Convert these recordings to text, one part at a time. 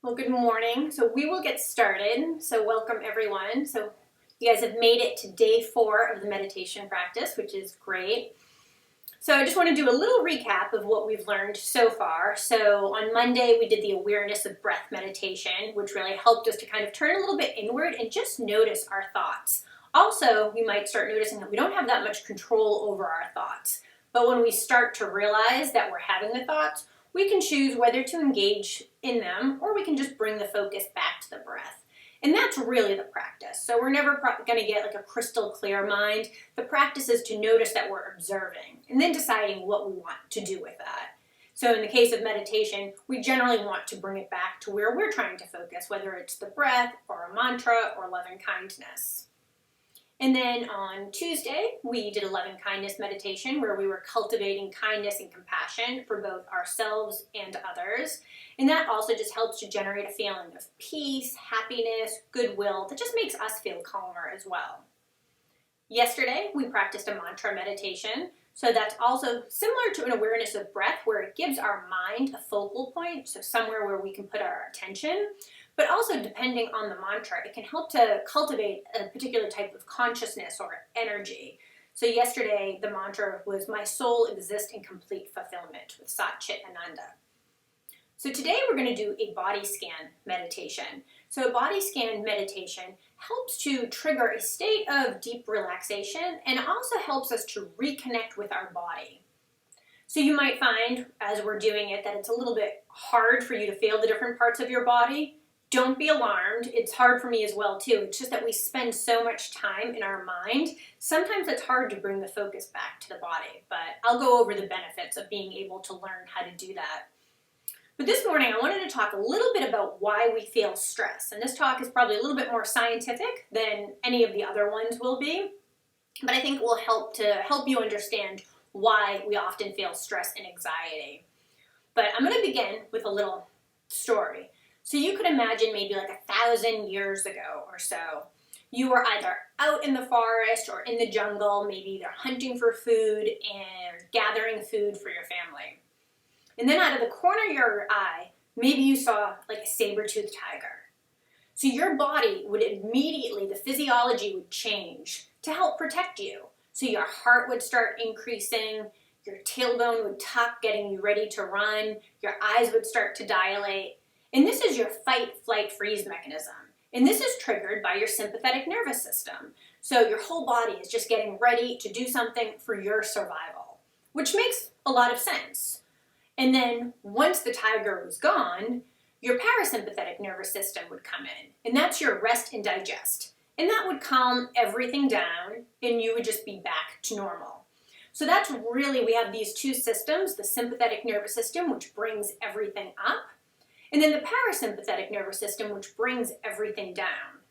Well, good morning. So we will get started. So welcome everyone. So you guys have made it to day 4 of the meditation practice, which is great. So I just want to do a little recap of what we've learned so far. So on Monday, we did the awareness of breath meditation, which really helped us to kind of turn a little bit inward and just notice our thoughts. Also, you might start noticing that we don't have that much control over our thoughts. But when we start to realize that we're having the thoughts, we can choose whether to engage in them or we can just bring the focus back to the breath. And that's really the practice. So we're never going to get like a crystal clear mind. The practice is to notice that we're observing and then deciding what we want to do with that. So in the case of meditation, we generally want to bring it back to where we're trying to focus, whether it's the breath or a mantra or loving kindness. And then on Tuesday, we did a loving kindness meditation where we were cultivating kindness and compassion for both ourselves and others. And that also just helps to generate a feeling of peace, happiness, goodwill that just makes us feel calmer as well. Yesterday, we practiced a mantra meditation. So that's also similar to an awareness of breath where it gives our mind a focal point, so somewhere where we can put our attention. But also, depending on the mantra, it can help to cultivate a particular type of consciousness or energy. So yesterday, the mantra was, "My soul exists in complete fulfillment," with Sat Chit Ananda. So today we're going to do a body scan meditation. So a body scan meditation helps to trigger a state of deep relaxation and also helps us to reconnect with our body. So you might find, as we're doing it, that it's a little bit hard for you to feel the different parts of your body. Don't be alarmed. It's hard for me as well too. It's just that we spend so much time in our mind. Sometimes it's hard to bring the focus back to the body, but I'll go over the benefits of being able to learn how to do that. But this morning I wanted to talk a little bit about why we feel stress. And this talk is probably a little bit more scientific than any of the other ones will be, but I think it will help you understand why we often feel stress and anxiety. But I'm going to begin with a little story. So you could imagine maybe like 1,000 years ago or so, you were either out in the forest or in the jungle, maybe they're hunting for food and gathering food for your family. And then out of the corner of your eye, maybe you saw like a saber-toothed tiger. So your body would immediately, the physiology would change to help protect you. So your heart would start increasing, your tailbone would tuck, getting you ready to run, your eyes would start to dilate. And this is your fight, flight, freeze mechanism. And this is triggered by your sympathetic nervous system. So your whole body is just getting ready to do something for your survival, which makes a lot of sense. And then once the tiger was gone, your parasympathetic nervous system would come in. And that's your rest and digest. And that would calm everything down and you would just be back to normal. So that's really, we have these two systems, the sympathetic nervous system, which brings everything up, and then the parasympathetic nervous system, which brings everything down.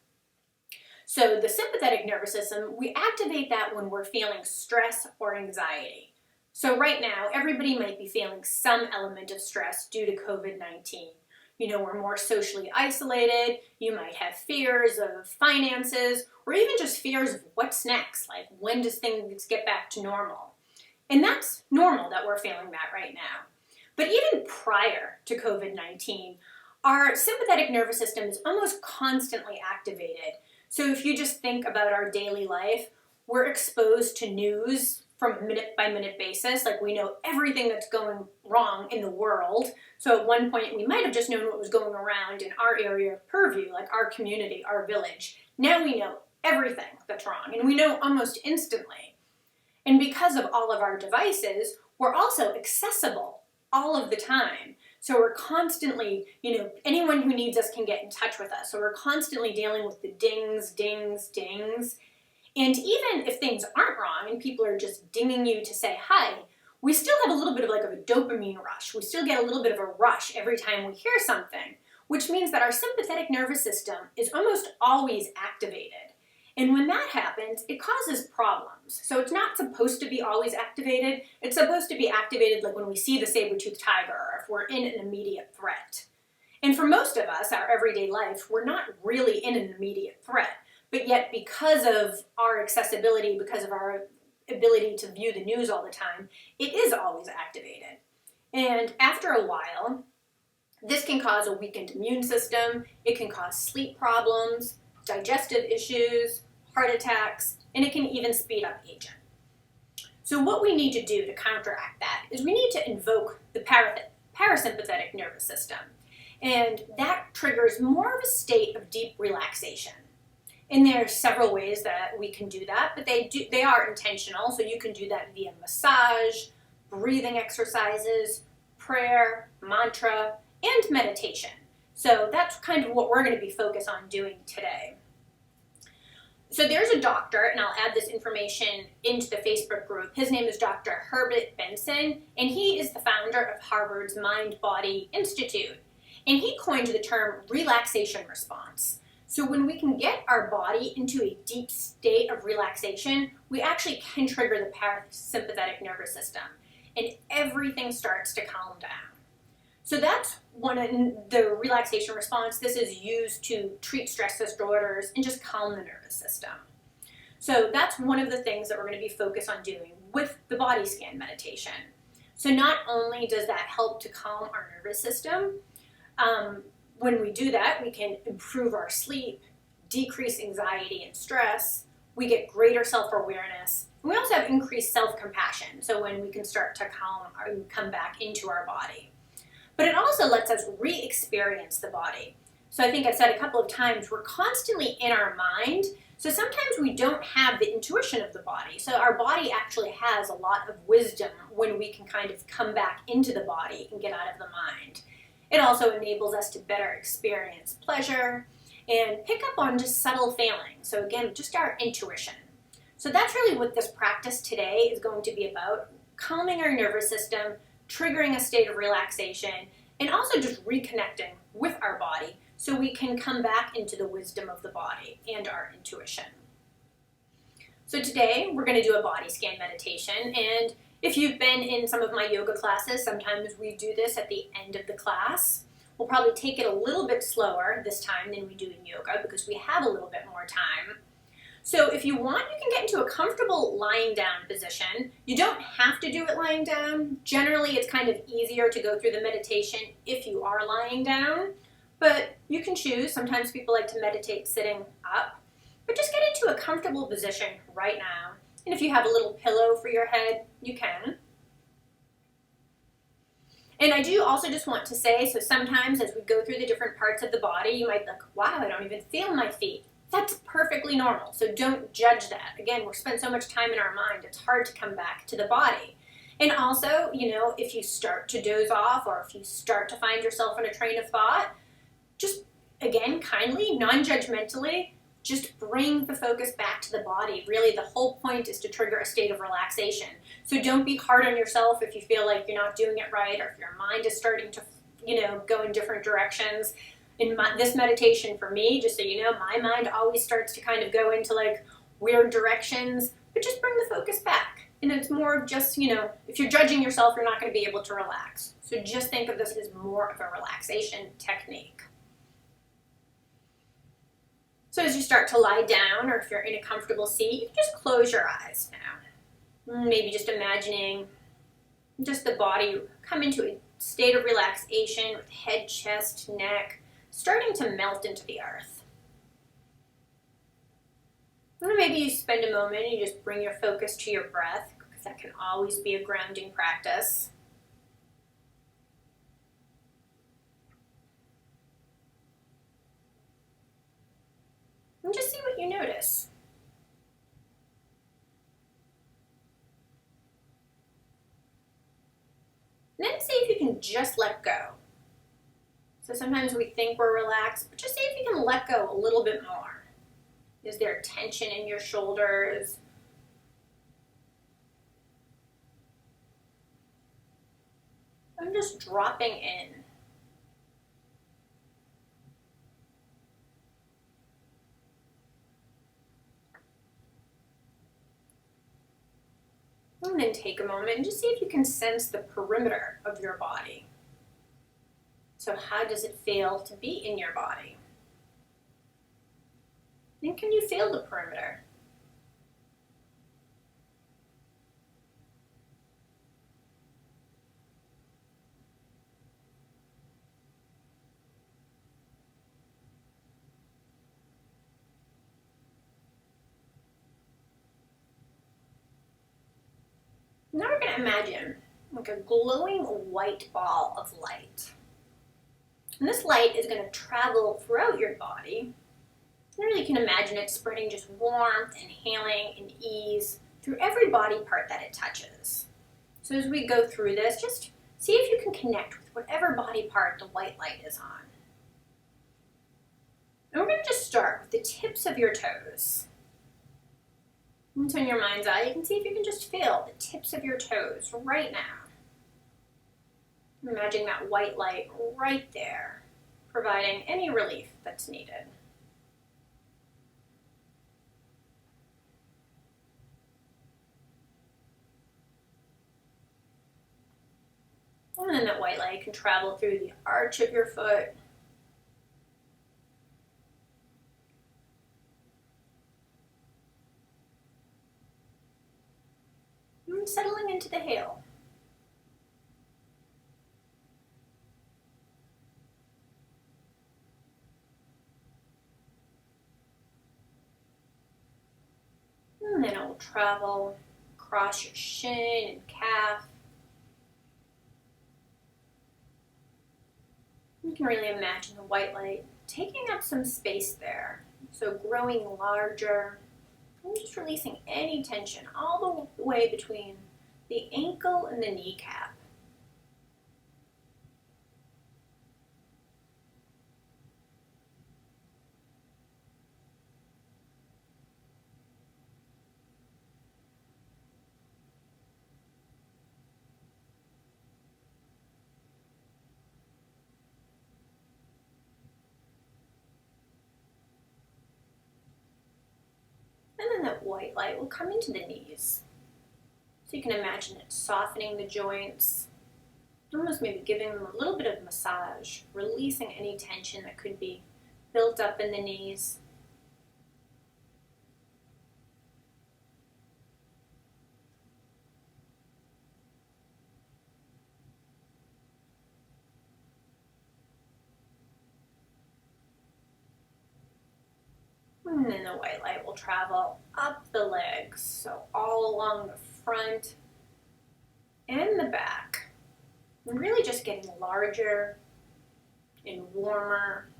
So the sympathetic nervous system, we activate that when we're feeling stress or anxiety. So right now, everybody might be feeling some element of stress due to COVID-19. You know, we're more socially isolated, you might have fears of finances, or even just fears of what's next, like when does things get back to normal? And that's normal that we're feeling that right now. But even prior to COVID-19, our sympathetic nervous system is almost constantly activated. So if you just think about our daily life, we're exposed to news from a minute-by-minute basis. Like we know everything that's going wrong in the world. So at one point, we might have just known what was going around in our area of purview, like our community, our village. Now we know everything that's wrong, and we know almost instantly. And because of all of our devices, we're also accessible all of the time. So we're constantly, anyone who needs us can get in touch with us. So we're constantly dealing with the dings, dings, dings. And even if things aren't wrong and people are just dinging you to say hi, we still have a little bit of a dopamine rush. We still get a little bit of a rush every time we hear something, which means that our sympathetic nervous system is almost always activated. And when that happens, it causes problems. So it's not supposed to be always activated. It's supposed to be activated like when we see the saber-toothed tiger or if we're in an immediate threat. And for most of us, our everyday life, we're not really in an immediate threat. But yet because of our accessibility, because of our ability to view the news all the time, it is always activated. And after a while, This can cause a weakened immune system, it can cause sleep problems, digestive issues, heart attacks, and it can even speed up aging. So what we need to do to counteract that is we need to invoke the parasympathetic nervous system. And that triggers more of a state of deep relaxation. And there are several ways that we can do that, but they are intentional. So you can do that via massage, breathing exercises, prayer, mantra, and meditation. So that's kind of what we're going to be focused on doing today. So there's a doctor, and I'll add this information into the Facebook group. His name is Dr. Herbert Benson, and he is the founder of Harvard's Mind-Body Institute. And he coined the term relaxation response. So when we can get our body into a deep state of relaxation, we actually can trigger the parasympathetic nervous system, and everything starts to calm down. So that's one of the relaxation response. This is used to treat stress disorders and just calm the nervous system. So that's one of the things that we're going to be focused on doing with the body scan meditation. So not only does that help to calm our nervous system, when we do that, we can improve our sleep, decrease anxiety and stress, we get greater self-awareness, and we also have increased self-compassion, so when we can start to calm or come back into our body. But it also lets us re-experience the body. So I think I've said a couple of times, we're constantly in our mind, so sometimes we don't have the intuition of the body. So our body actually has a lot of wisdom when we can kind of come back into the body and get out of the mind. It also enables us to better experience pleasure and pick up on just subtle feelings. So again, just our intuition. So that's really what this practice today is going to be about, calming our nervous system, triggering a state of relaxation, and also just reconnecting with our body so we can come back into the wisdom of the body and our intuition. So today we're going to do a body scan meditation, and if you've been in some of my yoga classes, sometimes we do this at the end of the class. We'll probably take it a little bit slower this time than we do in yoga because we have a little bit more time. So if you want, you can get into a comfortable lying down position. You don't have to do it lying down. Generally, it's kind of easier to go through the meditation if you are lying down, but you can choose. Sometimes people like to meditate sitting up, but just get into a comfortable position right now. And if you have a little pillow for your head, you can. And I do also just want to say, so sometimes as we go through the different parts of the body, you might think, wow, I don't even feel my feet. That's perfectly normal, so don't judge that. Again, we spend so much time in our mind, it's hard to come back to the body. And also, if you start to doze off or if you start to find yourself in a train of thought, just, again, kindly, non-judgmentally, just bring the focus back to the body. Really, the whole point is to trigger a state of relaxation. So don't be hard on yourself if you feel like you're not doing it right or if your mind is starting to, go in different directions. In this meditation for me, just so you know, my mind always starts to kind of go into like weird directions, but just bring the focus back. And it's more of just, if you're judging yourself, you're not going to be able to relax. So just think of this as more of a relaxation technique. So as you start to lie down, or if you're in a comfortable seat, you can just close your eyes now. Maybe just imagining just the body come into a state of relaxation with head, chest, neck, starting to melt into the earth. Or maybe you spend a moment and you just bring your focus to your breath, because that can always be a grounding practice. And just see what you notice. And then see if you can just let go. So sometimes we think we're relaxed, but just see if you can let go a little bit more. Is there tension in your shoulders? I'm just dropping in. And then take a moment and just see if you can sense the perimeter of your body. So how does it feel to be in your body? And can you feel the perimeter? going to imagine like a glowing white ball of light. And this light is going to travel throughout your body. You really can imagine it spreading just warmth and healing and ease through every body part that it touches. So as we go through this, just see if you can connect with whatever body part the white light is on. And we're going to just start with the tips of your toes. And so in your mind's eye, you can see if you can just feel the tips of your toes right now. Imagine that white light right there, providing any relief that's needed. And then that white light can travel through the arch of your foot, and settling into the heel. And then it will travel across your shin and calf. You can really imagine the white light taking up some space there, so growing larger, and just releasing any tension all the way between the ankle and the kneecap. And then that white light will come into the knees. So you can imagine it softening the joints, almost maybe giving them a little bit of massage, releasing any tension that could be built up in the knees. And then the white light will travel up the legs, so all along the front and the back. And really just getting larger and warmer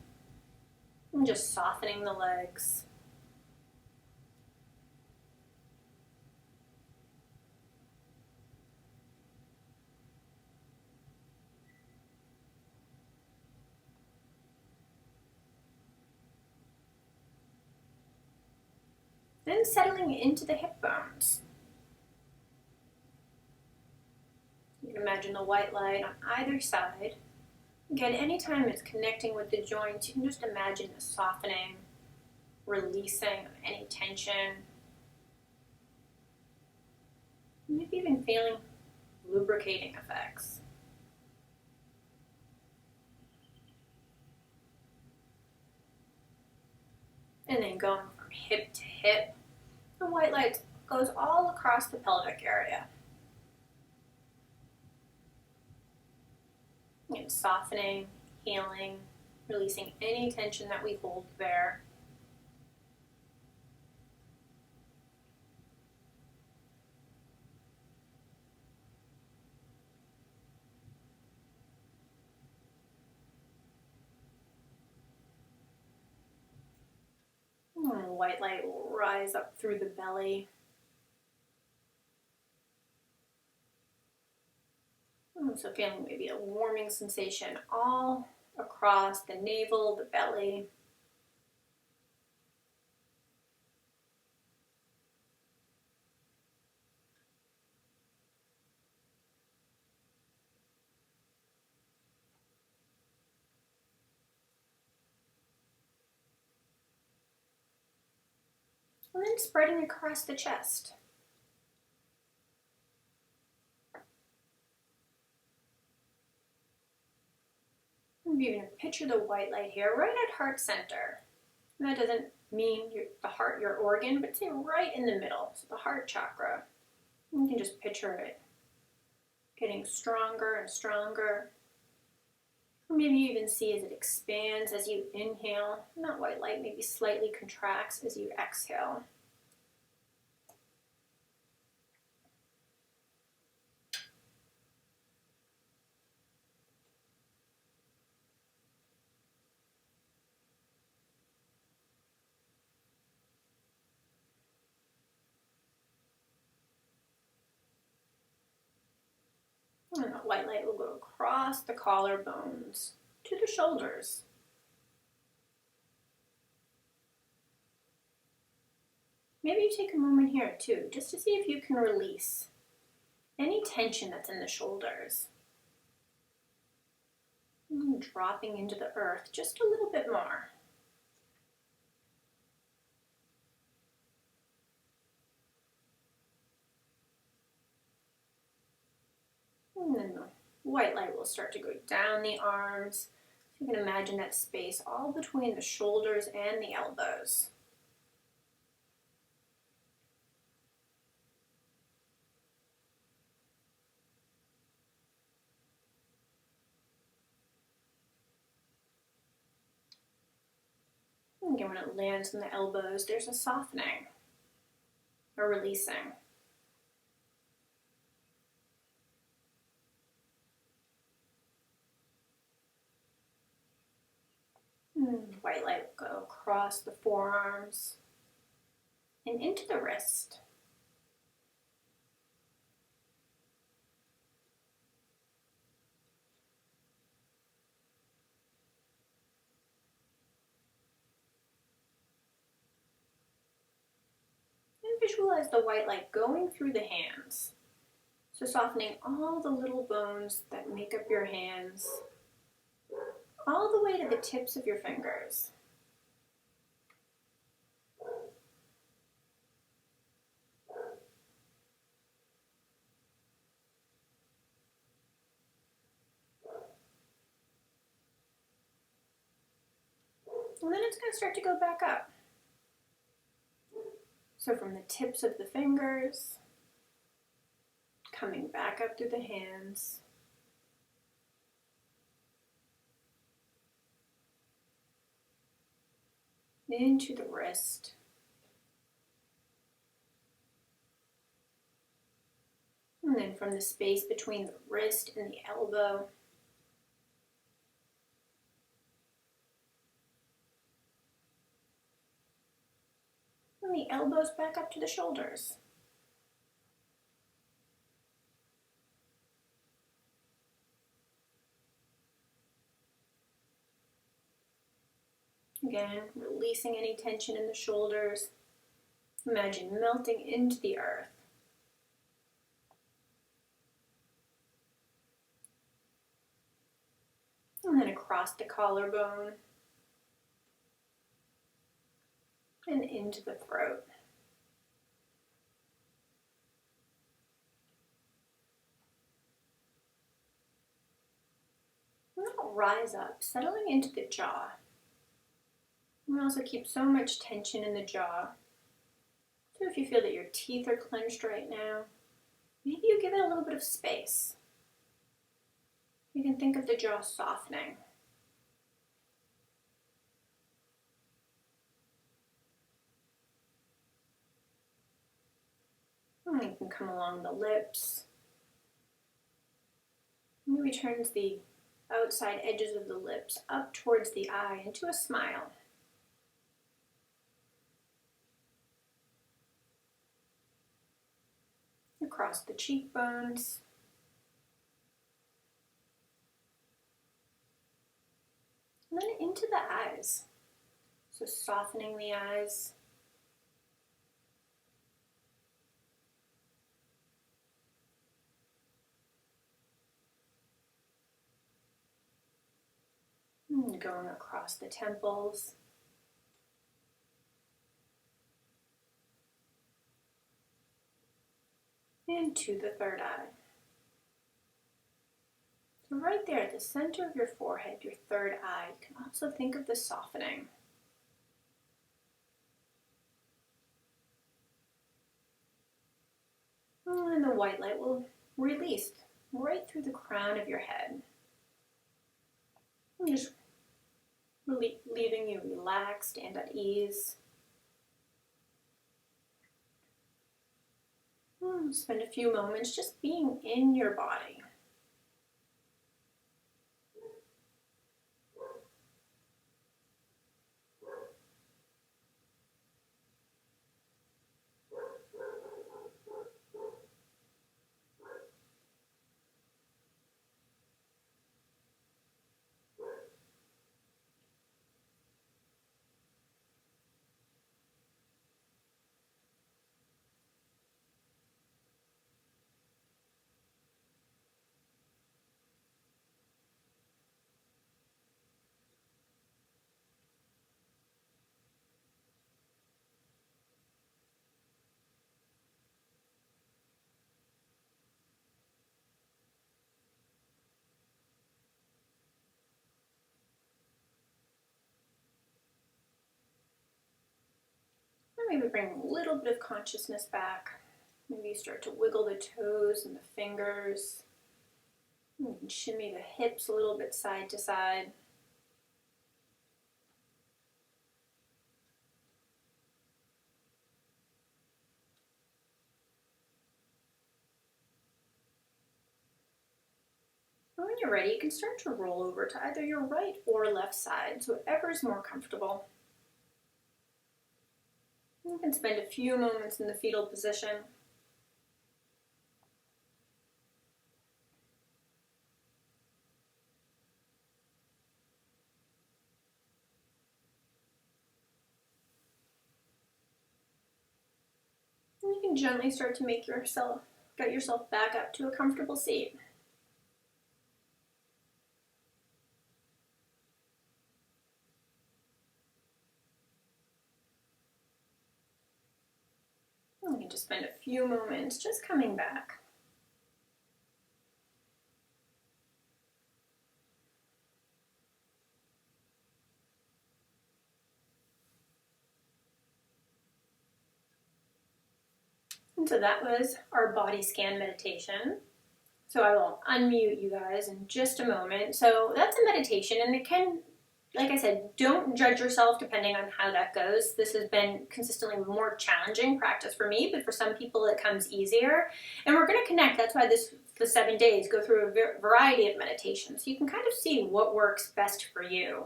and just softening the legs. Then settling into the hip bones. You can imagine the white light on either side. Again, anytime it's connecting with the joints, you can just imagine the softening, releasing of any tension. Maybe even feeling lubricating effects. And then going from hip to hip, the white light goes all across the pelvic area. And softening, healing, releasing any tension that we hold there. And the white light will rise up through the belly. So feeling maybe a warming sensation all across the navel, the belly. And then spreading across the chest. You're going to picture the white light here right at heart center. And that doesn't mean the heart, your organ, but say right in the middle, so the heart chakra. You can just picture it getting stronger and stronger. Or maybe you even see as it expands as you inhale, and that white light maybe slightly contracts as you exhale. that white light will go across the collarbones to the shoulders. Maybe you take a moment here too, just to see if you can release any tension that's in the shoulders. And dropping into the earth just a little bit more. And then the white light will start to go down the arms. You can imagine that space all between the shoulders and the elbows. And again, when it lands on the elbows, there's a softening, a releasing. White light will go across the forearms and into the wrist. And visualize the white light going through the hands. So softening all the little bones that make up your hands, all the way to the tips of your fingers. And then it's going to start to go back up. So from the tips of the fingers, coming back up through the hands, into the wrist, and then from the space between the wrist and the elbow, and the elbows back up to the shoulders. Again, releasing any tension in the shoulders. Imagine melting into the earth. And then across the collarbone and into the throat. And then I'll rise up, settling into the jaw. We also keep so much tension in the jaw. So if you feel that your teeth are clenched right now, maybe you give it a little bit of space. You can think of the jaw softening. And you can come along the lips. Maybe turns the outside edges of the lips up towards the eye into a smile. Across the cheekbones. And then into the eyes. So softening the eyes. And going across the temples. And to the third eye. So right there at the center of your forehead, your third eye, you can also think of the softening. And the white light will release right through the crown of your head. And just leaving you relaxed and at ease. Spend a few moments just being in your body. maybe bring a little bit of consciousness back. Maybe you start to wiggle the toes and the fingers. You can shimmy the hips a little bit side to side. And when you're ready, you can start to roll over to either your right or left side, so whatever is more comfortable. You can spend a few moments in the fetal position. And you can gently start to get yourself back up to a comfortable seat. And you can just spend a few moments just coming back. And so that was our body scan meditation. So I will unmute you guys in just a moment. So that's a meditation, and it can, like I said, don't judge yourself depending on how that goes. This has been consistently more challenging practice for me, but for some people it comes easier. And we're going to connect. That's why the 7 days go through a variety of meditations. So you can kind of see what works best for you.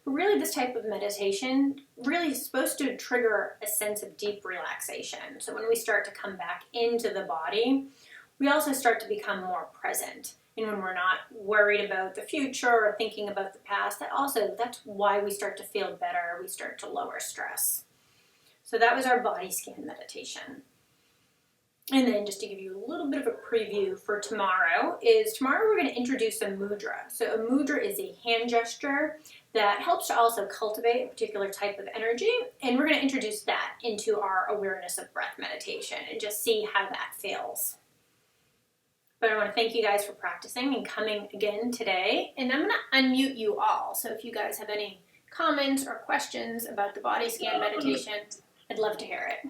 But really, this type of meditation really is supposed to trigger a sense of deep relaxation. So when we start to come back into the body, we also start to become more present. And when we're not worried about the future or thinking about the past, that's why we start to feel better. We start to lower stress. So that was our body scan meditation. And then just to give you a little bit of a preview for tomorrow we're going to introduce a mudra. So a mudra is a hand gesture that helps to also cultivate a particular type of energy. And we're going to introduce that into our awareness of breath meditation and just see how that feels. But I want to thank you guys for practicing and coming again today. And I'm going to unmute you all. So if you guys have any comments or questions about the body scan meditation, I'd love to hear it.